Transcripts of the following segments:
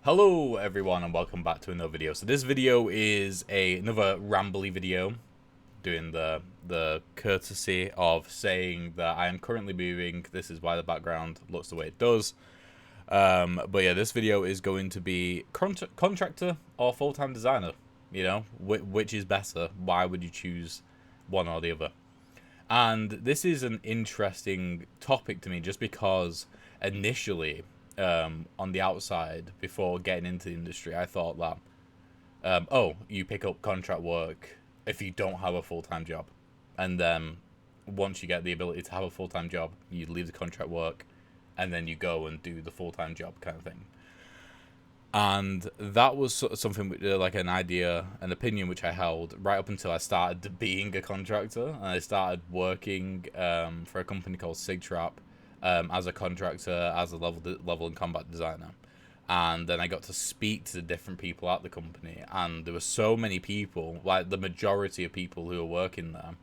Hello everyone and welcome back to another video. So this video is another rambly video, doing the courtesy of saying that I am currently moving. This is why the background looks the way it does. But yeah, this video is going to be contractor or full-time designer. You know, which is better? Why would you choose one or the other? And this is an interesting topic to me just because initially, on the outside, before getting into the industry, I thought that, oh, you pick up contract work if you don't have a full-time job. And then once you get the ability to have a full-time job, you leave the contract work and then you go and do the full-time job kind of thing. And that was something like an idea, an opinion which I held right up until I started being a contractor, and I started working for a company called SigTrap as a contractor, as a level and combat designer. And then I got to speak to the different people at the company, and there were so many people, like the majority of people who were working there,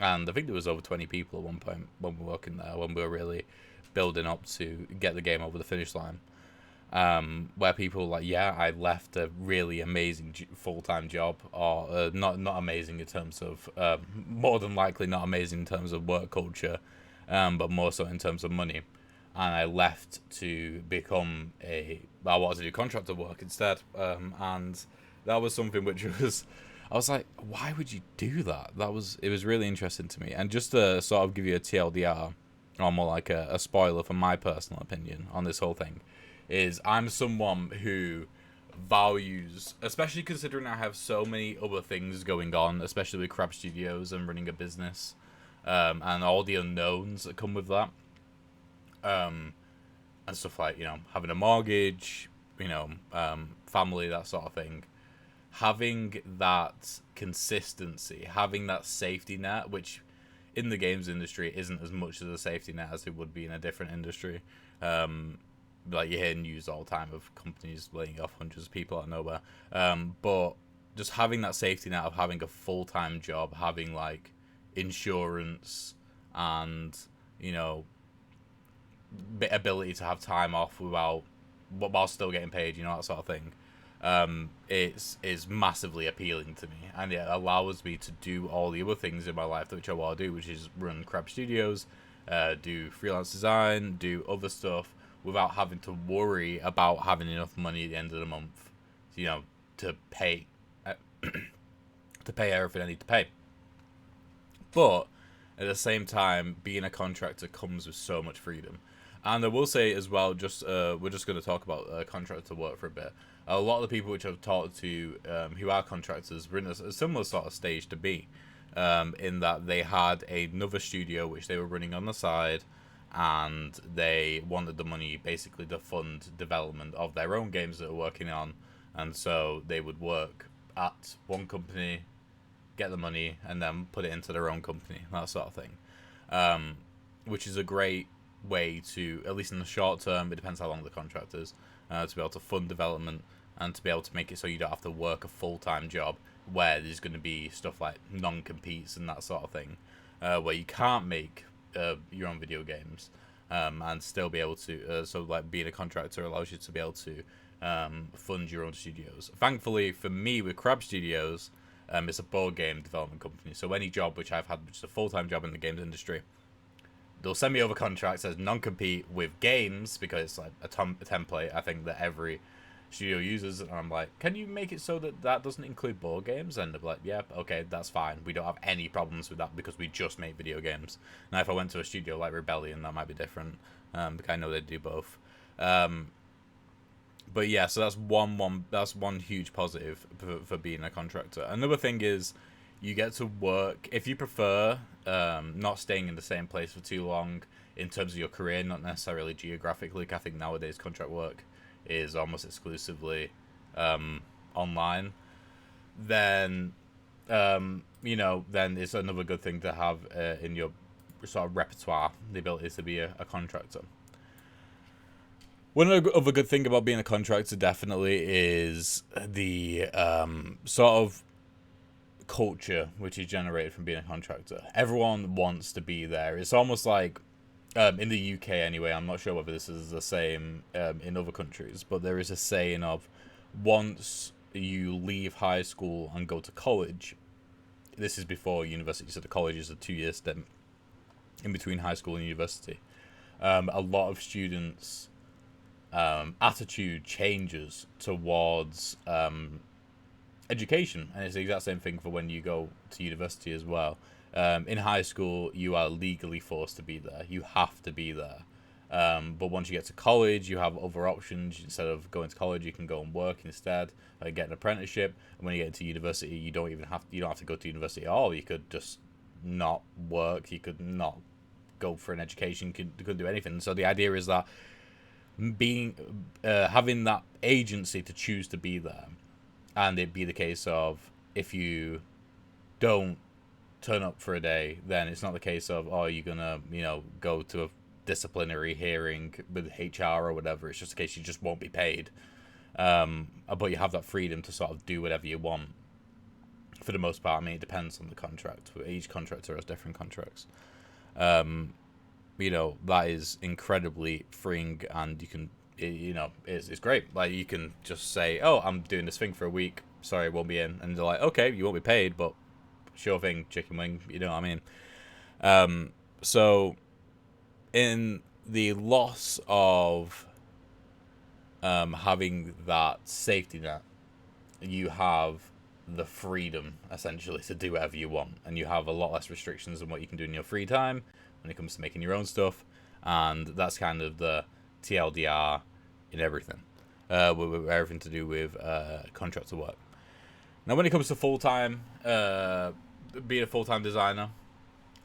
and I think there was over 20 people at one point when we were working there, when we were really building up to get the game over the finish line. Where people were like, yeah, I left a really amazing full-time job, or not amazing in terms of, more than likely not amazing in terms of work culture, but more so in terms of money. And I left to become I wanted to do contractor work instead. And that was something which I was like, why would you do that? It was really interesting to me. And just to sort of give you a TLDR, or more like a spoiler for my personal opinion on this whole thing, is I'm someone who values, especially considering I have so many other things going on, especially with Crab Studios and running a business, and all the unknowns that come with that, and stuff like, you know, having a mortgage, you know, family, that sort of thing. Having that consistency, having that safety net, which in the games industry isn't as much as a safety net as it would be in a different industry. Like you hear news all the time of companies laying off hundreds of people out of nowhere. But just having that safety net of having a full-time job, having like insurance and, you know, ability to have time off while still getting paid, you know, that sort of thing, is massively appealing to me, and it allows me to do all the other things in my life which I want to do, which is run Crab Studios, do freelance design, do other stuff, without having to worry about having enough money at the end of the month, you know, to pay to pay everything I need to pay. But at the same time, being a contractor comes with so much freedom. And I will say as well, just we're just going to talk about contractor work for a bit. A lot of the people which I've talked to who are contractors were in a similar sort of stage to me, in that they had another studio which they were running on the side, and they wanted the money basically to fund development of their own games that they're working on. And so they would work at one company, get the money, and then put it into their own company, that sort of thing. Which is a great way to, at least in the short term, it depends how long the contract is, to be able to fund development and to be able to make it so you don't have to work a full-time job where there's going to be stuff like non-competes and that sort of thing, where you can't make your own video games, and still be able to, so like being a contractor allows you to be able to fund your own studios. Thankfully for me with Crab Studios, it's a board game development company, so any job which I've had, which is a full-time job in the games industry, they'll send me over contracts as non-compete with games, because it's like a template I think that every studio uses, and I'm like, can you make it so that that doesn't include board games? And they're like, yeah, okay, that's fine, we don't have any problems with that because we just make video games. Now if I went to a studio like Rebellion, that might be different, because I know they do both. But yeah, so that's one huge positive for being a contractor. Another thing is you get to work, if you prefer not staying in the same place for too long in terms of your career, not necessarily geographically. I think nowadays contract work is almost exclusively online. Then you know, then it's another good thing to have in your sort of repertoire, the ability to be a contractor. One other good thing about being a contractor definitely is the sort of culture which is generated from being a contractor. Everyone wants to be there. It's almost like In the UK anyway. I'm not sure whether this is the same in other countries, but there is a saying of once you leave high school and go to college, this is before university, so the college is a 2 year stint in between high school and university. A lot of students' attitude changes towards education, and it's the exact same thing for when you go to university as well. In high school, you are legally forced to be there. You have to be there. But once you get to college, you have other options. Instead of going to college, you can go and work instead, like get an apprenticeship. And when you get to university, you don't have to go to university at all. You could just not work. You could not go for an education. You could do anything. So the idea is that being having that agency to choose to be there, and it'd be the case of if you don't turn up for a day, then it's not the case of, oh, you're gonna go to a disciplinary hearing with HR or whatever. It's just a case you just won't be paid. But you have that freedom to sort of do whatever you want for the most part. I mean, it depends on the contract. Each contractor has different contracts. That is incredibly freeing, and you can, it's great. Like, you can just say, oh, I'm doing this thing for a week, sorry, I won't be in. And they're like, okay, you won't be paid, but sure thing, chicken wing, you know what I mean? So in the loss of having that safety net, you have the freedom essentially to do whatever you want, and you have a lot less restrictions on what you can do in your free time when it comes to making your own stuff. And that's kind of the TLDR in everything, with everything to do with contractor work. Now, when it comes to being a full-time designer,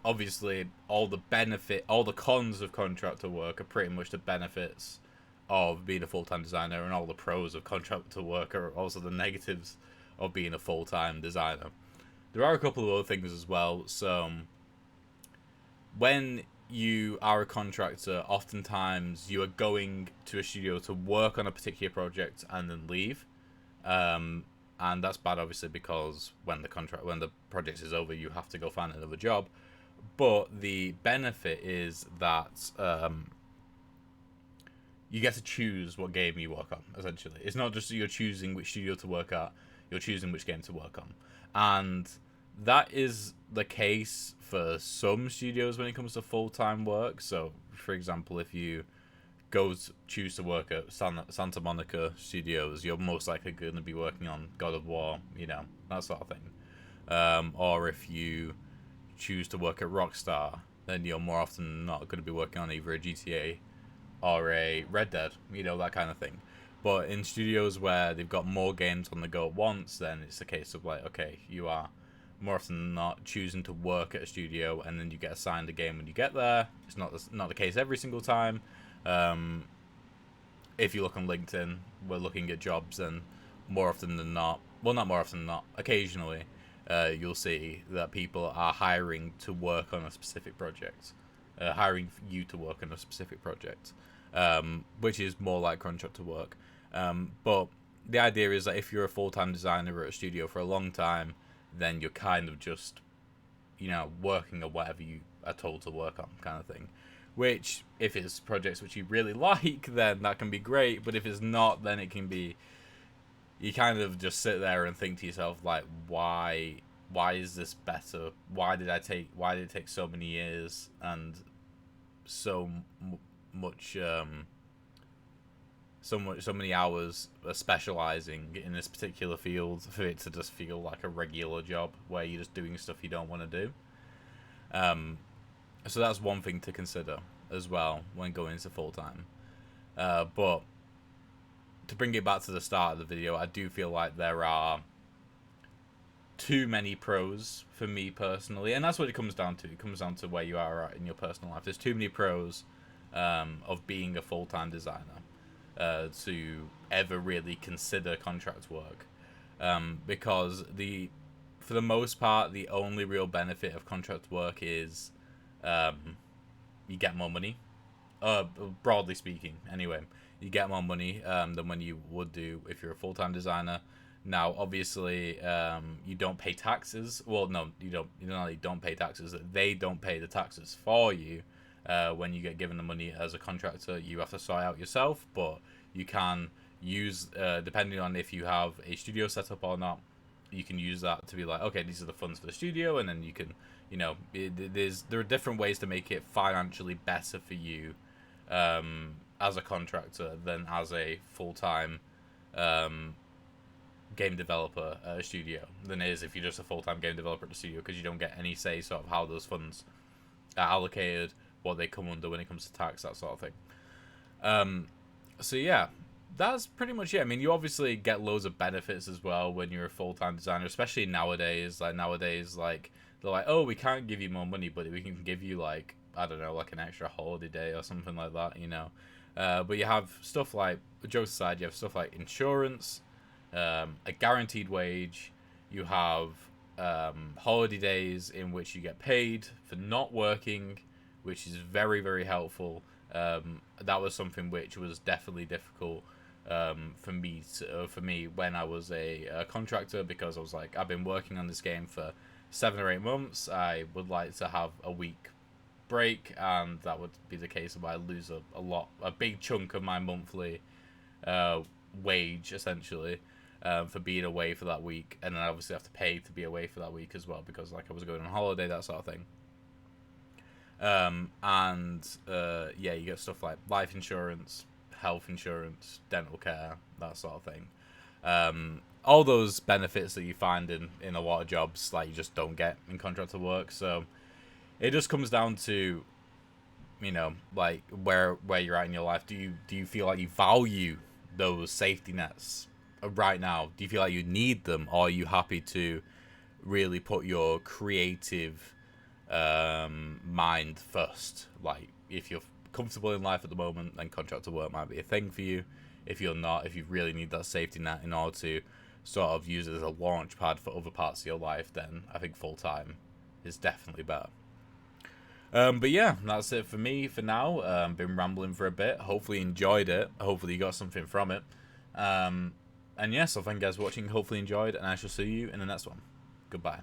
obviously all the cons of contractor work are pretty much the benefits of being a full-time designer, and all the pros of contractor work are also the negatives of being a full-time designer. There are a couple of other things as well. So when you are a contractor, oftentimes you are going to a studio to work on a particular project and then leave. And that's bad, obviously, because when the project is over, you have to go find another job. But the benefit is that you get to choose what game you work on, essentially. It's not just that you're choosing which studio to work at, you're choosing which game to work on. And that is the case for some studios when it comes to full-time work. So, for example, if you choose to work at Santa Monica Studios, you're most likely going to be working on God of War, that sort of thing. Or if you choose to work at Rockstar, then you're more often than not going to be working on either a GTA or a Red Dead, that kind of thing. But in studios where they've got more games on the go at once, then it's a case of like, okay, you are more often than not choosing to work at a studio, and then you get assigned a game when you get there. It's not the case every single time. If you look on LinkedIn, we're looking at jobs, and more often than not, well, not more often than not, occasionally, you'll see that people are hiring to work on a specific project, hiring you to work on a specific project, which is more like contractor work. But the idea is that if you're a full-time designer at a studio for a long time, then you're kind of just, working on whatever you are told to work on, kind of thing. Which, if it's projects which you really like, then that can be great. But if it's not, then it can be, you kind of just sit there and think to yourself, like, why is this better? Why did it take so many years and so many hours specializing in this particular field for it to just feel like a regular job where you're just doing stuff you don't want to do? So that's one thing to consider as well when going into full-time. But to bring it back to the start of the video, I do feel like there are too many pros for me personally, and that's what it comes down to. It comes down to where you are at in your personal life. There's too many pros of being a full-time designer to ever really consider contract work, because for the most part, the only real benefit of contract work is you get more money. Broadly speaking, anyway, you get more money than when you would do if you're a full-time designer. Now, obviously, you don't pay taxes. Well, no, you don't. You not only don't pay taxes; they don't pay the taxes for you. when you get given the money as a contractor, you have to sort out yourself, but you can use, depending on if you have a studio set up or not, you can use that to be like, okay, these are the funds for the studio, and then you can, you know, there are different ways to make it financially better for you as a contractor than as a full-time game developer at a studio than it is if you're just a full-time game developer at the studio, because you don't get any say sort of how those funds are allocated, what they come under when it comes to tax, that sort of thing. So yeah, that's pretty much it. I mean, you obviously get loads of benefits as well when you're a full-time designer, especially nowadays. Like they're like, oh, we can't give you more money, but we can give you, like, I don't know, like an extra holiday day or something like that, you know. But you have stuff like, jokes aside, you have stuff like insurance, a guaranteed wage. You have holiday days in which you get paid for not working, which is very, very helpful. That was something which was definitely difficult for me when I was a contractor, because I was like, I've been working on this game for 7 or 8 months. I would like to have a week break, and that would be the case if I lose a big chunk of my monthly wage, essentially, for being away for that week, and then I obviously have to pay to be away for that week as well, because like I was going on holiday, that sort of thing. Yeah, you get stuff like life insurance, health insurance, dental care, that sort of thing. All those benefits that you find in a lot of jobs, like, you just don't get in contractor work. So it just comes down to, you know, like where you're at in your life. Do you feel like you value those safety nets right now? Do you feel like you need them, or are you happy to really put your creative mind first? Like, if you're comfortable in life at the moment, then contractor work might be a thing for you. If you're not, if you really need that safety net in order to sort of use it as a launch pad for other parts of your life, then I think full-time is definitely better. But yeah, that's it for me for now. Been rambling for a bit. Hopefully you enjoyed it. Hopefully you got something from it. And yeah, so thank you guys for watching. Hopefully you enjoyed, and I shall see you in the next one. Goodbye.